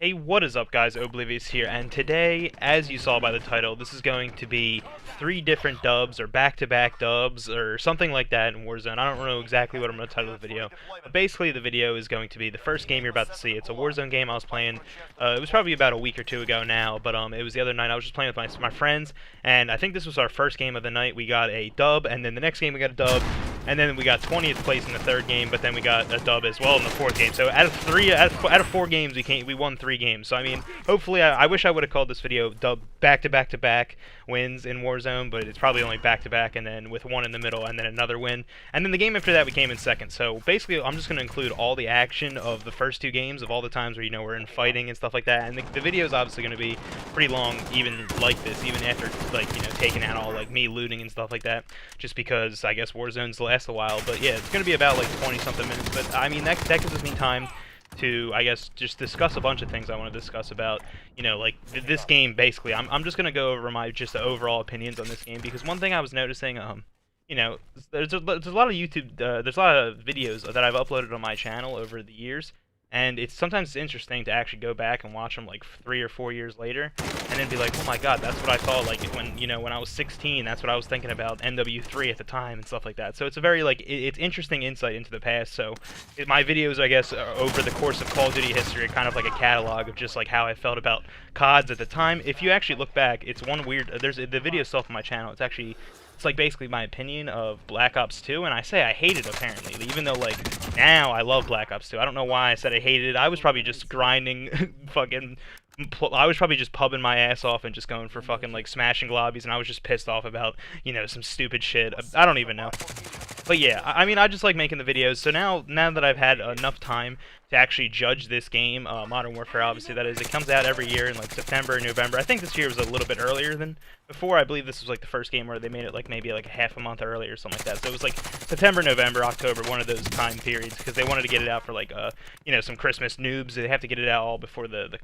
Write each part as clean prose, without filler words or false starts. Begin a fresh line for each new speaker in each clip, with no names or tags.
Hey, what is up guys, Oblivious here, and today, as you saw by the title, this is going to be 3 different dubs, or back-to-back dubs, or something like that in Warzone. I don't know exactly what I'm going to title the video, but basically the video is going to be the first game you're about to see. It's a Warzone game I was playing, it was probably about a week or two ago now, but it was the other night. I was just playing with my friends, and I think this was our first game of the night. We got a dub, and then the next game we got a dub, and then we got 20th place in the third game, but then we got a dub as well in the fourth game. So out of 4 games, we won 3 games. So I mean, hopefully, I wish I would have called this video dub back-to-back-to-back wins in Warzone, but it's probably only back-to-back, and then with one in the middle, and then another win. And then the game after that, we came in second. So basically, I'm just going to include all the action of the first 2 games, of all the times where, you know, we're in fighting and stuff like that. And the video is obviously going to be pretty long, even like this, even after, like, you know, taking out all, like, me looting and stuff like that, just because I guess Warzone's last a while. But yeah, it's going to be about, like, 20-something minutes. But I mean, that gives me time to, I guess, just discuss a bunch of things I want to discuss about, you know, like, this game, basically. I'm just going to go over my, just the overall opinions on this game, because one thing I was noticing, you know, there's a lot of YouTube, there's a lot of videos that I've uploaded on my channel over the years, and sometimes it's interesting to actually go back and watch them, like, 3 or 4 years later, and then be like, oh my god, that's what I thought, like, when, you know, when I was 16, that's what I was thinking about MW3 at the time, and stuff like that. So it's a very, like, it's interesting insight into the past. So my videos, I guess, are over the course of Call of Duty history, are kind of like a catalog of just, like, how I felt about CODs at the time. If you actually look back, it's one weird, the video itself on my channel, it's like basically my opinion of Black Ops 2, and I say I hate it apparently, even though, like, now I love Black Ops 2. I don't know why I said I hated it. I was probably just grinding, I was probably just pubbing my ass off and just going for fucking, like, smashing lobbies, and I was just pissed off about, you know, some stupid shit. I don't even know. But yeah, I mean, I just like making the videos, so now that I've had enough time to actually judge this game, Modern Warfare, obviously, that is, it comes out every year in, like, September or November. I think this year was a little bit earlier than before. I believe this was, like, the first game where they made it, like, maybe, like, a half a month early or something like that. So it was, like, September, November, October, one of those time periods, because they wanted to get it out for, like, you know, some Christmas noobs. They have to get it out all before the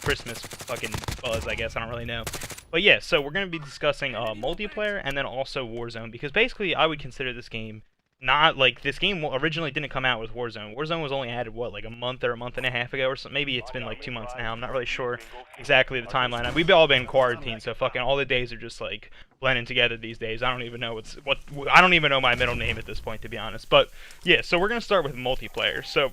Christmas fucking buzz, I guess. I don't really know. But yeah, so we're going to be discussing multiplayer and then also Warzone, because basically I would consider this game not, like, this game originally didn't come out with Warzone. Warzone was only added, what, like a month or a month and a half ago or something? Maybe it's been like 2 months now. I'm not really sure exactly the timeline. We've all been quarantined, so fucking all the days are just, like, blending together these days. I don't even know I don't even know my middle name at this point, to be honest. But yeah, so we're going to start with multiplayer. So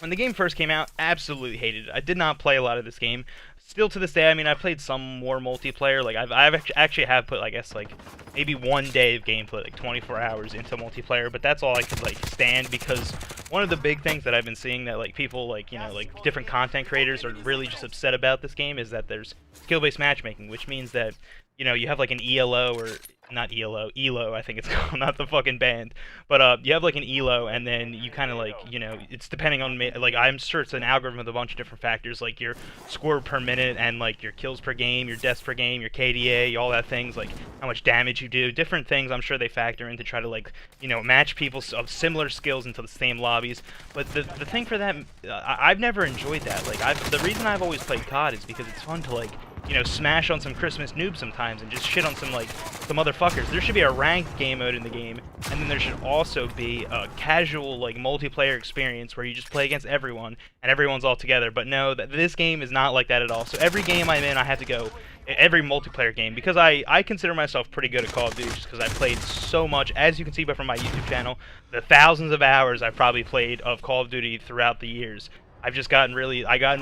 when the game first came out, absolutely hated it. I did not play a lot of this game. Still to this day, I mean, I've played some more multiplayer. Like, I've actually have put, I guess, like, maybe 1 day of gameplay, like 24 hours into multiplayer, but that's all I could, like, stand, because one of the big things that I've been seeing that, like, people, like, you know, like, different content creators are really just upset about this game is that there's skill-based matchmaking, which means that, you know, you have, like, an ELO, or not ELO, ELO, I think it's called, not the fucking band, but you have, like, an ELO, and then you kind of, like, you know, it's depending on, like, I'm sure it's an algorithm with a bunch of different factors, like your score per minute, and, like, your kills per game, your deaths per game, your KDA, all that things, like, how much damage you do, different things I'm sure they factor in to try to, like, you know, match people of similar skills into the same lobbies. But the thing for that, I've never enjoyed that. Like, the reason I've always played COD is because it's fun to, like, you know, smash on some Christmas noobs sometimes and just shit on some, like, some other fuckers. There should be a ranked game mode in the game, and then there should also be a casual, like, multiplayer experience where you just play against everyone and everyone's all together. But no, this game is not like that at all. So every game I'm in, I have to go, every multiplayer game, because I consider myself pretty good at Call of Duty just because I've played so much, as you can see from my YouTube channel, the thousands of hours I've probably played of Call of Duty throughout the years. I've just gotten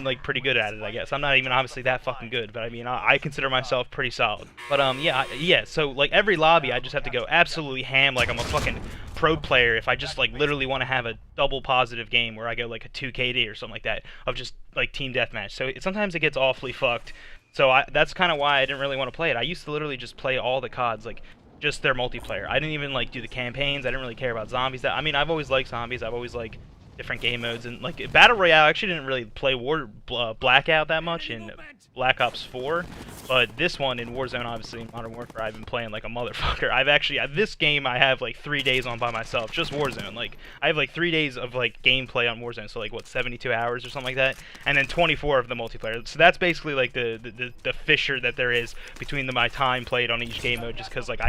like, pretty good at it, I guess. I'm not even obviously that fucking good, but I mean, I consider myself pretty solid. But, yeah, so, like, every lobby, I just have to go absolutely ham like I'm a fucking pro player if I just, like, literally want to have a double positive game where I go, like, a 2 KD or something like that, of just, like, team deathmatch. So sometimes it gets awfully fucked. So that's kind of why I didn't really want to play it. I used to literally just play all the CODs, like, just their multiplayer. I didn't even, like, do the campaigns. I didn't really care about zombies. I mean, I've always liked zombies. I've always, like, different game modes, and, like, Battle Royale, I actually didn't really play Blackout that much in Black Ops 4, but this one in Warzone, obviously, in Modern Warfare, I've been playing like a motherfucker. I've actually, this game, I have, like, 3 days on by myself, just Warzone. Like, I have, like, 3 days of, like, gameplay on Warzone, so, like, what, 72 hours or something like that, and then 24 of the multiplayer. So that's basically, like, the fissure that there is between my time played on each game mode, just because, like,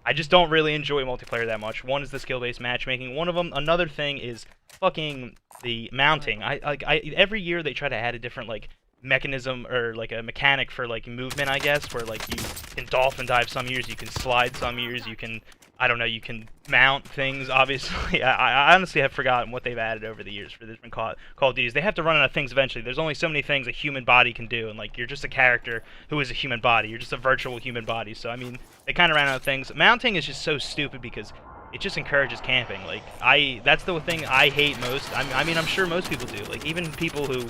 I just don't really enjoy multiplayer that much. One is the skill-based matchmaking. One of them, another thing is fucking the mounting. I every year they try to add a different like mechanism or like a mechanic for like movement, I guess, where like you can dolphin dive some years, you can slide some years, you can, I don't know, you can mount things, obviously. I honestly have forgotten what they've added over the years for different Call of Duties. They have to run out of things eventually. There's only so many things a human body can do, and like you're just a character who is a human body. You're just a virtual human body. So I mean, they kind of ran out of things. Mounting is just so stupid because it just encourages camping. Like that's the thing I hate most. I mean, I'm sure most people do. Like even people who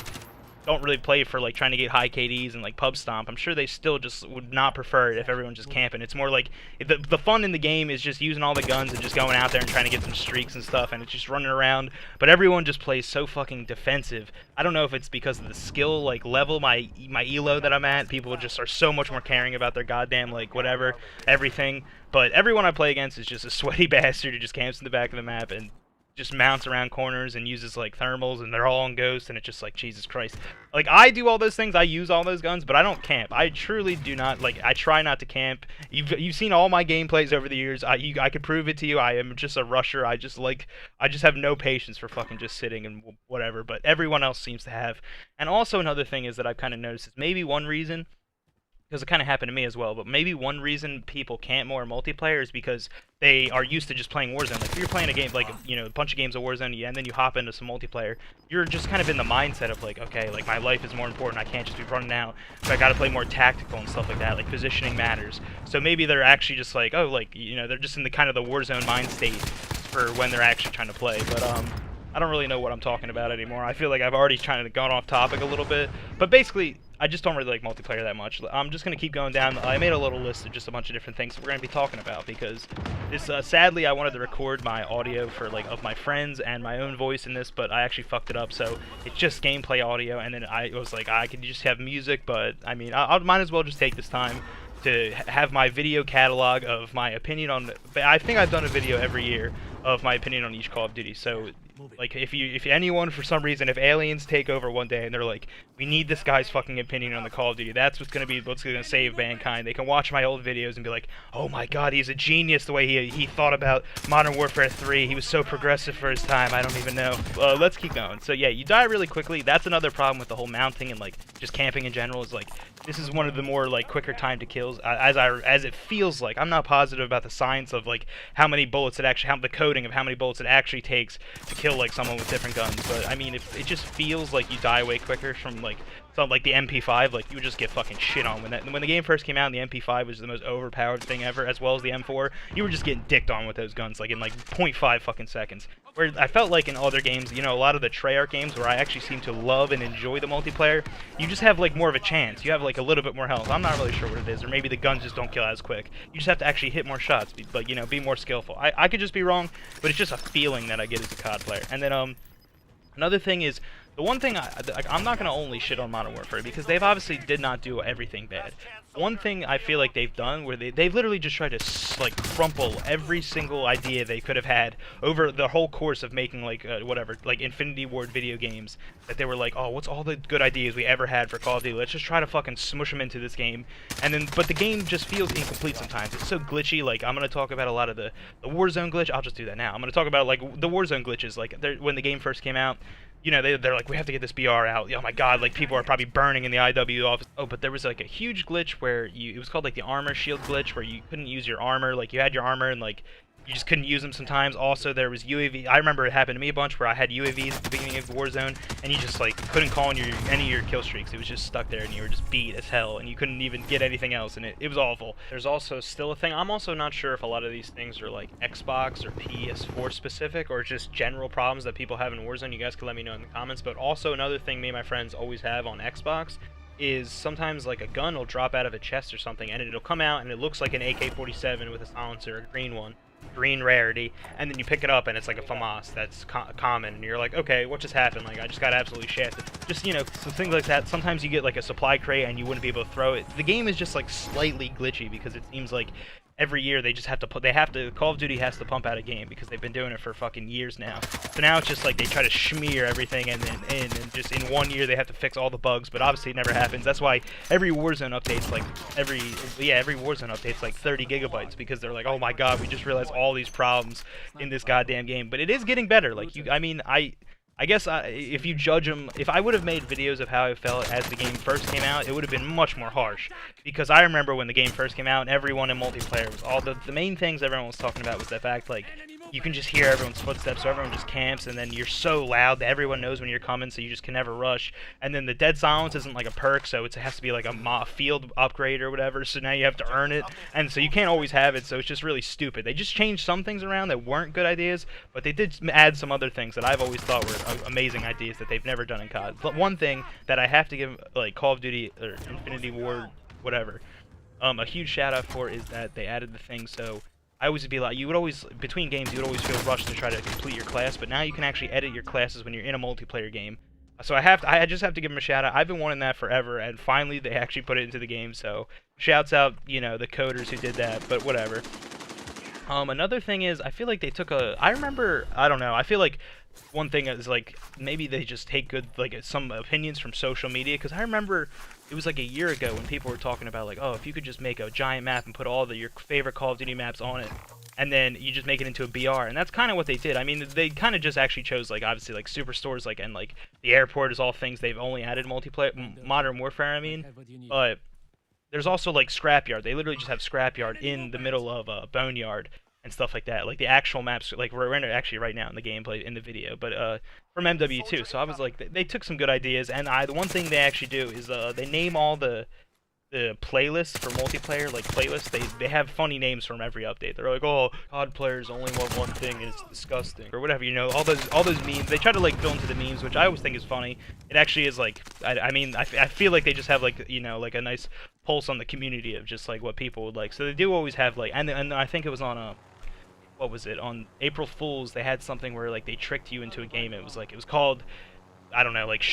don't really play for like trying to get high KDs and like pub stomp, I'm sure they still just would not prefer it if everyone's just camping. It's more like the fun in the game is just using all the guns and just going out there and trying to get some streaks and stuff, and it's just running around. But everyone just plays so fucking defensive. I don't know if it's because of the skill like level, my elo that I'm at. People just are so much more caring about their goddamn like whatever everything. But everyone I play against is just a sweaty bastard who just camps in the back of the map and just mounts around corners and uses like thermals, and they're all on ghost, and it's just like, Jesus Christ. Like I do all those things, I use all those guns, but I don't camp. I truly do not, like, I try not to camp. You've seen all my gameplays over the years. I could prove it to you. I am just a rusher. I just have no patience for fucking just sitting and whatever, but everyone else seems to have. And also another thing is that I've kind of noticed is maybe one reason, because it kind of happened to me as well, but maybe one reason people can't more multiplayer is because they are used to just playing Warzone. Like if you're playing a game, like, you know, a bunch of games of Warzone, and then you hop into some multiplayer, you're just kind of in the mindset of like, okay, like my life is more important, I can't just be running out, so I gotta play more tactical and stuff like that, like positioning matters. So maybe they're actually just like, oh, like, you know, they're just in the kind of the Warzone mind state for when they're actually trying to play. But I don't really know what I'm talking about anymore. I feel like I've already kind of gone off topic a little bit, but basically, I just don't really like multiplayer that much. I'm just going to keep going down. I made a little list of just a bunch of different things we're going to be talking about, because this, sadly, I wanted to record my audio for, like, of my friends and my own voice in this, but I actually fucked it up, so it's just gameplay audio, and then I was like, I could just have music, but, I mean, I might as well just take this time to have my video catalog of my opinion on, I think I've done a video every year of my opinion on each Call of Duty, so like if anyone for some reason, if aliens take over one day and they're like, we need this guy's fucking opinion on the Call of Duty, that's what's gonna save mankind. They can watch my old videos and be like, oh my god, he's a genius the way he thought about Modern Warfare 3. He was so progressive for his time. I don't even know. Let's keep going. So yeah, you die really quickly. That's another problem with the whole mounting and like just camping in general, is like this is one of the more like quicker time to kills, as it feels like. I'm not positive about the science of like how many bullets it actually, the coding of how many bullets it actually takes to kill like someone with different guns, but I mean, if it just feels like you die way quicker from like something like the MP5, like you would just get fucking shit on when the game first came out. And the MP5 was the most overpowered thing ever, as well as the M4. You were just getting dicked on with those guns like in like 0.5 fucking seconds. Where I felt like in other games, you know, a lot of the Treyarch games where I actually seem to love and enjoy the multiplayer, you just have like more of a chance. You have like a little bit more health. I'm not really sure what it is, or maybe the guns just don't kill as quick. You just have to actually hit more shots, but you know, be more skillful. I could just be wrong, but it's just a feeling that I get as a COD player. And then another thing is, the one thing I'm not going to only shit on Modern Warfare, because they've obviously did not do everything bad. One thing I feel like they've done, where they've literally just tried to like crumple every single idea they could have had over the whole course of making like whatever, like Infinity Ward video games, that they were like, oh, what's all the good ideas we ever had for Call of Duty? Let's just try to fucking smush them into this game. And then, but the game just feels incomplete sometimes. It's so glitchy. Like, I'm going to talk about a lot of the Warzone glitch. I'll just do that now. I'm going to talk about like the Warzone glitches, like when the game first came out. You know, they're like, we have to get this BR out. Oh my god, like people are probably burning in the IW office. Oh, but there was like a huge glitch where it was called like the armor shield glitch, where you couldn't use your armor. Like you had your armor and like you just couldn't use them sometimes. Also, there was UAV. I remember it happened to me a bunch where I had UAVs at the beginning of Warzone, and you just like couldn't call in any of your kill streaks. It was just stuck there, and you were just beat as hell, and you couldn't even get anything else, and it was awful. There's also still a thing. I'm also not sure if a lot of these things are like Xbox or PS4 specific, or just general problems that people have in Warzone. You guys can let me know in the comments. But also another thing me and my friends always have on Xbox is sometimes like a gun will drop out of a chest or something, and it'll come out and it looks like an AK-47 with a silencer, a green one. Green rarity, and then you pick it up and it's like a FAMAS that's common, and you're like, okay, what just happened? Like, I just got absolutely shafted. Just, you know, so things like that. Sometimes you get like a supply crate and you wouldn't be able to throw it. The game is just like slightly glitchy, because it seems like every year they just have to Call of Duty has to pump out a game because they've been doing it for fucking years now. So now it's just like they try to smear everything and then and just in 1 year they have to fix all the bugs, but obviously it never happens. That's why every Warzone update's like every Warzone update's like 30 gigabytes because they're like, "Oh my god, we just realized all these problems in this goddamn game." But it is getting better. Like I guess if you judge them, if I would have made videos of how I felt as the game first came out, it would have been much more harsh. Because I remember when the game first came out, and everyone in multiplayer was all the main things everyone was talking about was the fact like you can just hear everyone's footsteps, so everyone just camps, and then you're so loud that everyone knows when you're coming, so you just can never rush. And then the dead silence isn't like a perk, so it has to be like a field upgrade or whatever. So now you have to earn it, and so you can't always have it. So it's just really stupid. They just changed some things around that weren't good ideas, but they did add some other things that I've always thought were amazing ideas that they've never done in COD. But one thing that I have to give like Call of Duty or Infinity Ward, whatever, a huge shout out for is that they added the thing so. I always be like, between games, you would always feel rushed to try to complete your class, but now you can actually edit your classes when you're in a multiplayer game. So I just have to give them a shout out. I've been wanting that forever, and finally they actually put it into the game. So shouts out, the coders who did that, but whatever. Another thing is, I feel like they took I don't know, I feel like one thing is like maybe they just take good some opinions from social media, because I remember it was like a year ago when people were talking about like, oh, if you could just make a giant map and put all your favorite Call of Duty maps on it, and then you just make it into a BR, and that's kind of what they did. I mean, they kind of just actually chose like obviously like superstores and like the airport is all things they've only added multiplayer Modern Warfare. I mean, but there's also like Scrapyard. They literally just have Scrapyard in the middle of Boneyard and stuff like that. Like the actual maps, like we're in it actually right now in the gameplay in the video, but from MW2. So I was like, they took some good ideas, and the one thing they actually do is they name all the playlists for multiplayer, like playlists. They have funny names from every update. They're like, oh, COD players only want one thing and it's disgusting, or whatever. All those memes. They try to like fill into the memes, which I always think is funny. It actually is like, I feel like they just have like like a nice pulse on the community of just like what people would like. So they do always have like, and I think it was on what was it, on April Fools, they had something where like they tricked you into a game. It was called, I don't know, like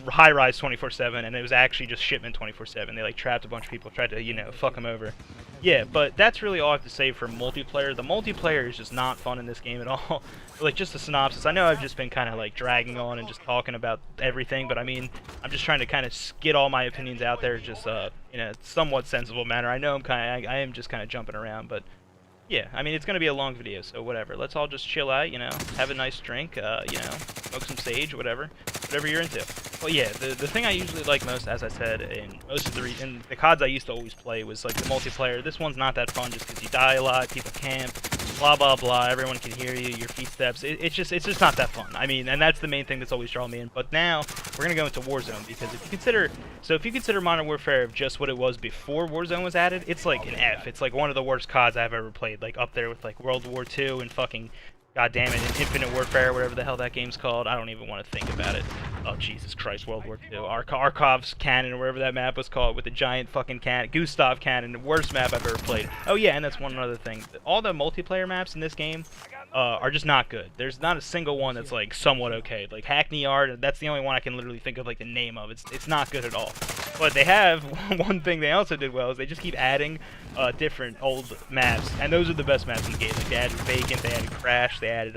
High Rise 24/7, and it was actually just Shipment 24/7. They like trapped a bunch of people, tried to fuck them over. Yeah, but that's really all I have to say for multiplayer. The multiplayer is just not fun in this game at all. Like, just a synopsis. I know I've just been kind of like dragging on and just talking about everything, but I mean, I'm just trying to kind of get all my opinions out there, just in a somewhat sensible manner. I know I am just kind of jumping around, but yeah, I mean, it's going to be a long video, so whatever. Let's all just chill out, have a nice drink, smoke some sage, whatever you're into. Well, yeah, the thing I usually like most, as I said, in most of the CODs I used to always play was like the multiplayer. This one's not that fun just because you die a lot, people camp, blah blah blah, everyone can hear you, your footsteps. It's just not that fun. I mean, and that's the main thing that's always drawn me in. But now we're gonna go into Warzone, because if you consider Modern Warfare just what it was before Warzone was added, it's like an F. It's like one of the worst CODs I've ever played, like up there with like World War II and fucking, god damn it, and Infinite Warfare, whatever the hell that game's called. I don't even want to think about it. Oh, Jesus Christ, World War II. Arkov's cannon, or whatever that map was called, with the giant fucking cannon. Gustav cannon, the worst map I've ever played. Oh yeah, and that's one other thing. All the multiplayer maps in this game are just not good. There's not a single one that's like somewhat okay. Like Hackney Yard, that's the only one I can literally think of like the name of. It's not good at all. But they have one thing they also did well is they just keep adding different old maps, and those are the best maps in the game. Like they added Vacant, they added Crash, they added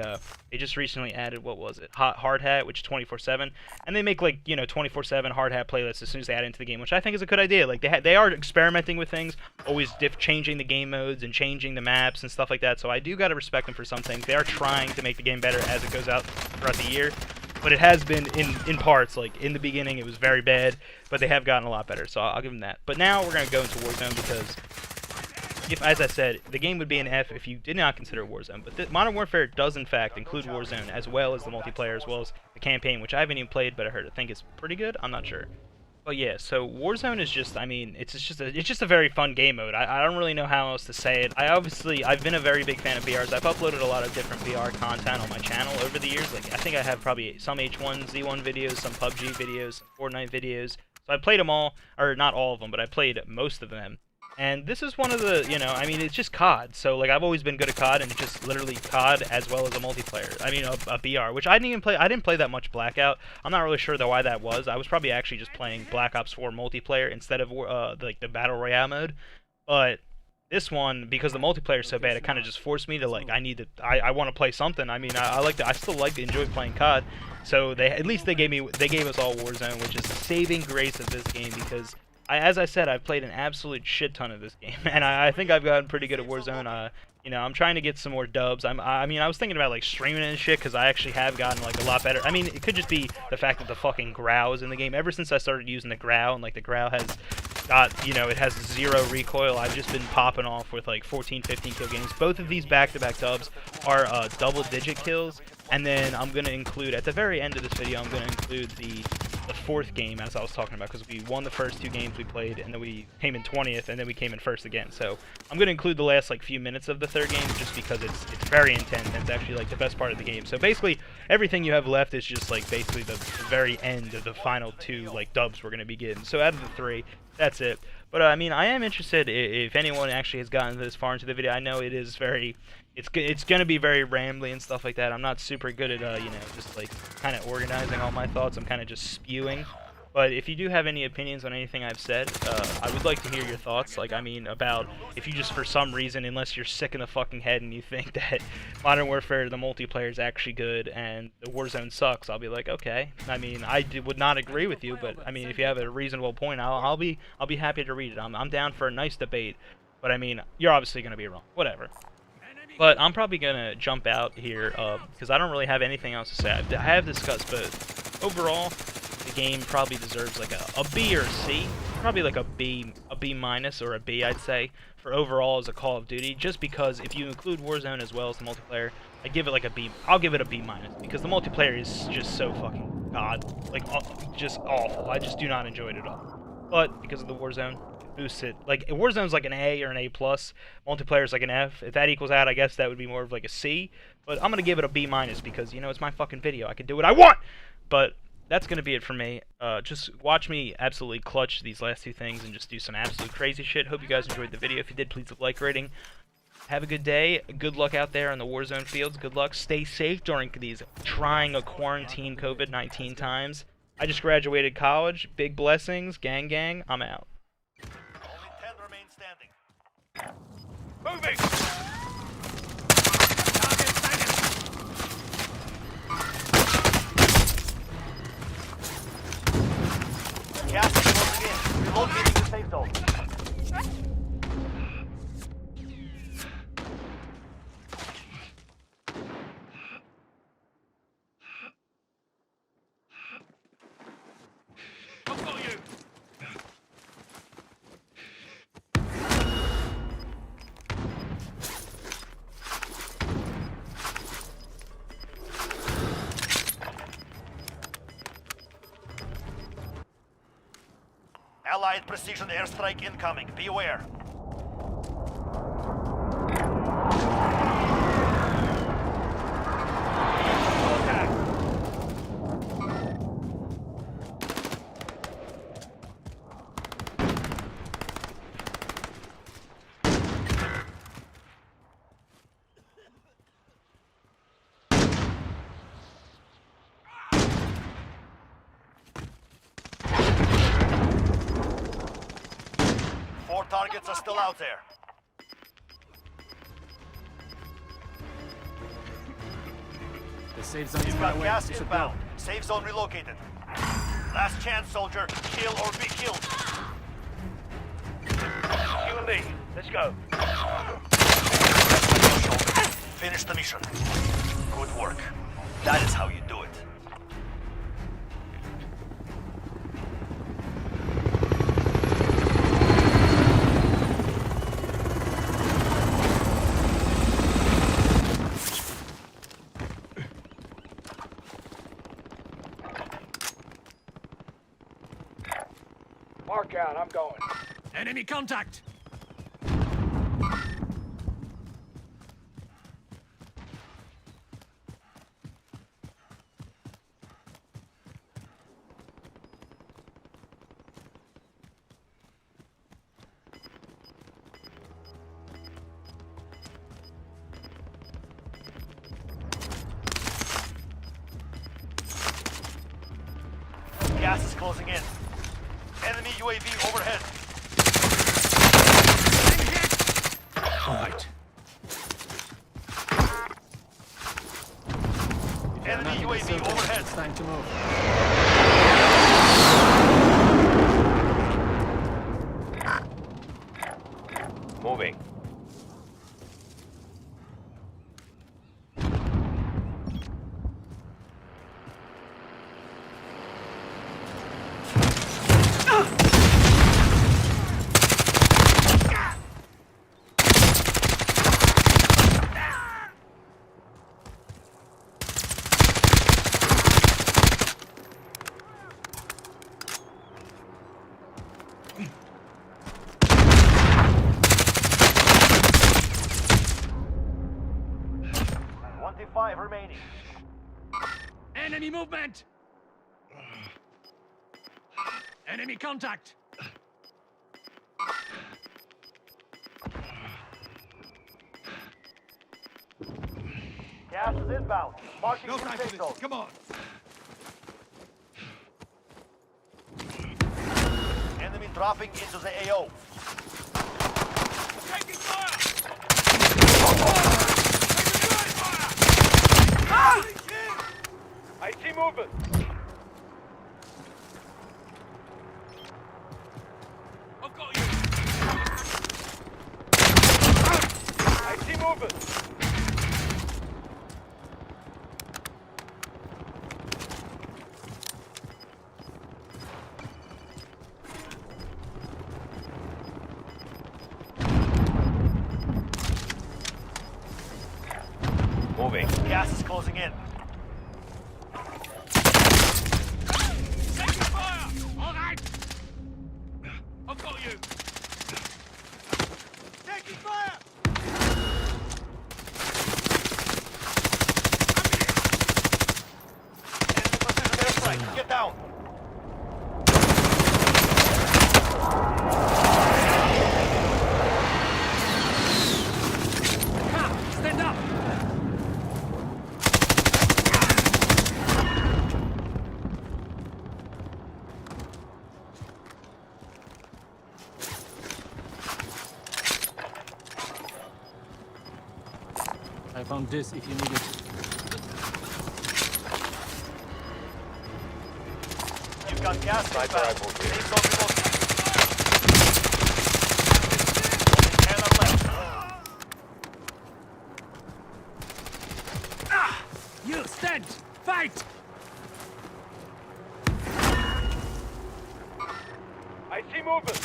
they just recently added, what was it, Hard Hat, which is 24/7, and they make like 24/7 Hard Hat playlists as soon as they add it into the game, which I think is a good idea. Like they are experimenting with things, always changing the game modes and changing the maps and stuff like that. So I do gotta respect them for some things. They are trying to make the game better as it goes out throughout the year. But it has been in parts. Like in the beginning, it was very bad, but they have gotten a lot better. So I'll give them that. But now we're gonna go into Warzone, because as I said, the game would be an F if you did not consider Warzone. But Modern Warfare does in fact include Warzone, as well as the multiplayer, as well as the campaign, which I haven't even played, but I think it's pretty good. I'm not sure. But yeah, so Warzone is just, I mean, it's just a very fun game mode. I don't really know how else to say it. I've been a very big fan of BRs. I've uploaded a lot of different BR content on my channel over the years. Like, I think I have probably some H1Z1 videos, some PUBG videos, some Fortnite videos. So I played them all, or not all of them, but I played most of them. And this is one of the, I mean, it's just COD. So, like, I've always been good at COD, and it's just literally COD as well as a multiplayer. I mean, a BR, which I didn't even play. I didn't play that much Blackout. I'm not really sure why that was. I was probably actually just playing Black Ops 4 multiplayer instead of, like, the Battle Royale mode. But This one, because the multiplayer is so bad, it kind of just forced me to, like, I want to play something. I mean, I still like to enjoy playing COD. So at least they gave us all Warzone, which is the saving grace of this game, because as I said, I've played an absolute shit ton of this game, and I think I've gotten pretty good at Warzone. You know, I'm trying to get some more dubs. I mean, I was thinking about, like, streaming and shit, because I actually have gotten, like, a lot better. I mean, it could just be the fact that the fucking growl is in the game. Ever since I started using the growl, and, like, the growl has got, you know, it has 0 recoil, I've just been popping off with, like, 14, 15 kill games. Both of these back-to-back dubs are double-digit kills, and then I'm going to include, at the very end of this video, I'm going to include the 4th game, as I was talking about, because we won the first 2 games we played, and then we came in 20th, and then we came in 1st again. So I'm going to include the last, like, few minutes of the 3rd game, just because it's very intense, and it's actually, like, the best part of the game. So basically, everything you have left is just, like, basically the very end of the final 2, like, dubs we're going to be getting. So out of the 3, that's it. But I mean, I am interested if anyone actually has gotten this far into the video. I know it is it's gonna be very rambly and stuff like that. I'm not super good at you know, just like kind of organizing all my thoughts. I'm kind of just spewing. But if you do have any opinions on anything I've said, I would like to hear your thoughts. Like, I mean, about if you just for some reason, unless you're sick in the fucking head and you think that Modern Warfare, the multiplayer is actually good and the Warzone sucks, I'll be like, okay. I mean, would not agree with you, but I mean, if you have a reasonable point, I'll be happy to read it. I'm down for a nice debate. But I mean, you're obviously gonna be wrong. Whatever. But I'm probably gonna jump out here because I don't really have anything else to say. I have discussed, but overall, the game probably deserves like a B or a C, probably like a B minus or a B, I'd say, for overall as a Call of Duty. Just because if you include Warzone as well as the multiplayer, I give it like a B. I'll give it a B minus because the multiplayer is just so fucking just awful. I just do not enjoy it at all. But because of the Warzone, boosts it. Like, Warzone's like an A or an A+, multiplayer's like an F. If that equals out, I guess that would be more of like a C. But I'm gonna give it a B minus because, you know, it's my fucking video. I can do what I want! But that's gonna be it for me. Just watch me absolutely clutch these last 2 things and just do some absolute crazy shit. Hope you guys enjoyed the video. If you did, please leave a like rating. Have a good day. Good luck out there on the Warzone fields. Good luck. Stay safe during these trying a quarantine COVID-19 times. I just graduated college. Big blessings. Gang, gang. I'm out.
Moving! Gas is closing in. Relocating the safe zone. 'Allied precision airstrike incoming. Be aware. Targets are still out there.
The safe zone is
You've
far
got
away.
gas inbound. Safe zone relocated. Last chance, soldier. Kill or be killed. You and me. Let's go. Finish the mission. Good work. That is how you do it.
Mark out, I'm going.
Enemy contact!
Gas is closing in. Enemy UAV overhead.
All right.
Enemy UAV overhead.
It's time to move.
Moving. Five remaining.
Enemy movement! Enemy contact!
Gas is inbound. Marking
No
new
time
safe
for
zone.
this. Come on.
Enemy dropping into the AO.
Taking fire!
I see movement.
I've got you.
I see movement. Moving. Gas is closing in.
Taking fire! All right. I've got you. Taking fire!
Enemy precision airstrike. Get down.
Come, stand up! I found this if you need it.
You've got gas inbound. Safe zone relocated. Only 10 are left.
You stand! Fight!
I see movement.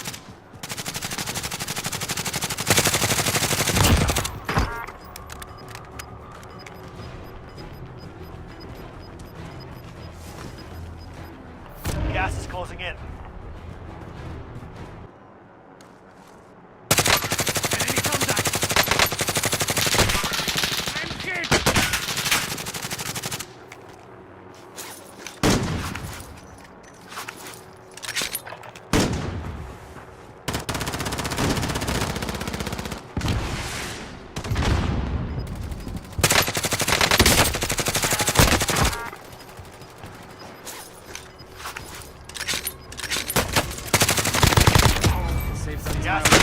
Gas is closing in.
Enemy contact! I'm hit! The safe zone is
Gas
now.